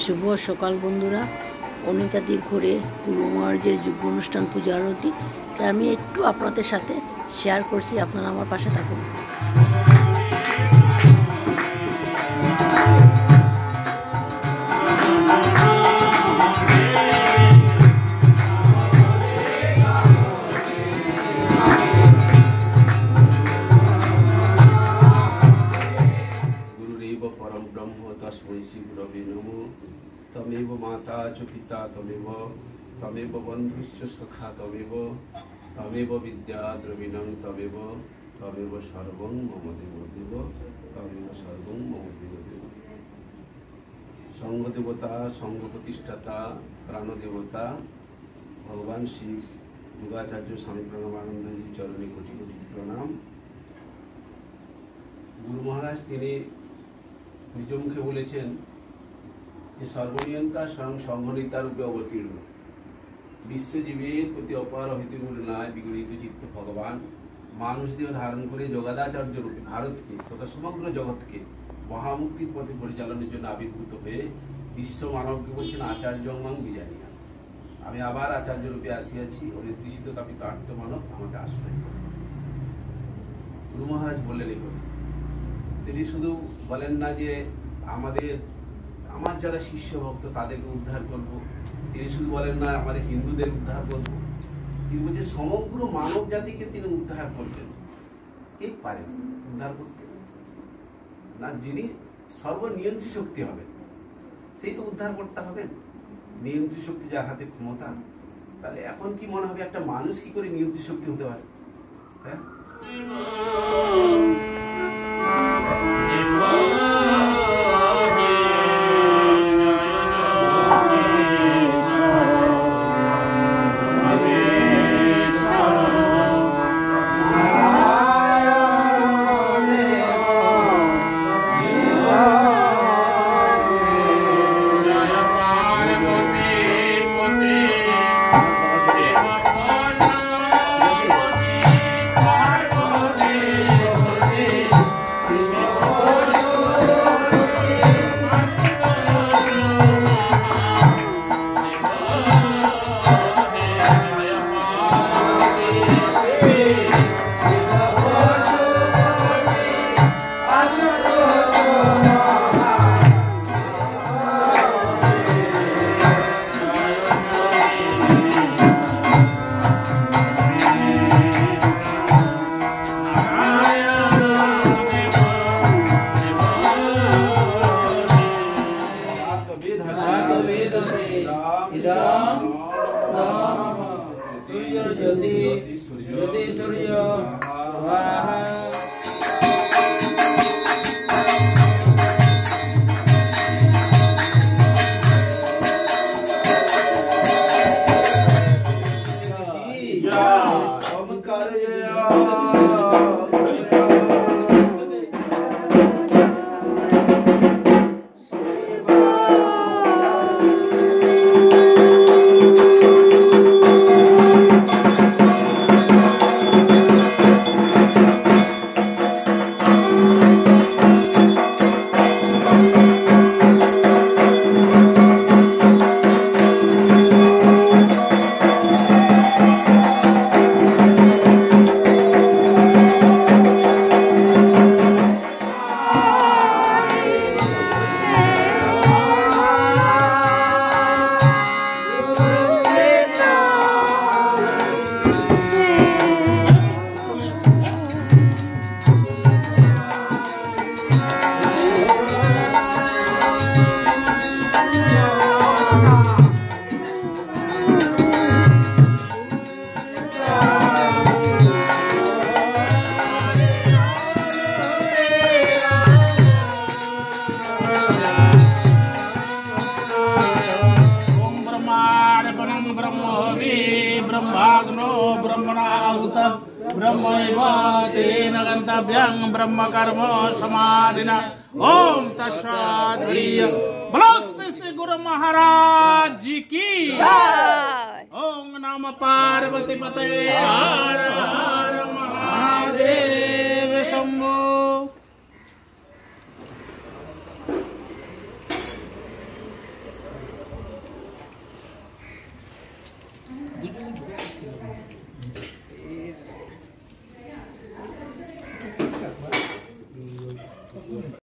শুভ সকাল বন্ধুরা। অনিতাদির ঘরে গুরু মহারাজের যুগ্ম অনুষ্ঠান পূজা আরতি তাই আমি একটু আপনাদের সাথে শেয়ার করছি, আপনারা আমার পাশে থাকুন। परम ब्रह्म तस्मै श्री गुरवे नमो। तमेव माता च पिता तमेव बन्धुश्च सखा तमेव विद्या द्रविणं तमेव सर्वं मम देवदेव तमेव सर्वं मम देवदेव। संग देवता संग प्रतिष्ठाता प्राण देवता भगवान शिव योगाचार्य स्वामी प्रणवानंद जी चरणे कोटि कोटि प्रणाम। गुरु महाराज তিনি নিজ মুখে বলেছেন যে সর্বনিয়ন্তা স্বয়ং সংঘনিতা রূপে অবতীর্ণ, বিশ্বজীবের প্রতি অপার হিতগুণ নয় বিগড়িত চিত্ত ভগবান মানুষ দেহ ধারণ করে যোগাদাচার্য রূপে ভারতকে তথা সমগ্র জগৎকে মহামুক্তির পথে পরিচালনার জন্য আবির্ভূত হয়ে বিশ্ব মানবকে বলছেন আচার্যং বিজানিয়া। আমি আবার আচার্য রূপে আসিয়াছি, ওদের তৃষিত তাপিত আর্তমানব আমাকে আশ্রয় করে। গুরু মহারাজ বললেন এই কথা। তিনি শুধু বলেন না যে আমার যারা শিষ্য ভক্ত তাদেরকে উদ্ধার করব, তিনি শুধু বলেন না আমাদের হিন্দুদের উদ্ধার করব, তিনি বলছে সমগ্র মানব জাতিকে তিনি উদ্ধার করবেন। কে পারেন উদ্ধার করতে? না, যিনি সর্বনিয়ন্ত্রী শক্তি হবেন সেই তো উদ্ধার করতে হবেন। নিয়ন্ত্রী শক্তি যার হাতে ক্ষমতা, তাহলে এখন কি মনে হবে একটা মানুষ কি করে নিয়ন্ত্রী শক্তি হতে পারে? হ্যাঁ, ब्रह्म कर्म समाधिना। ओम तत्सत्। बोलो श्री गुरु महाराज जी की। ओम नमः पार्वती पते हर हर महादेव शंभो।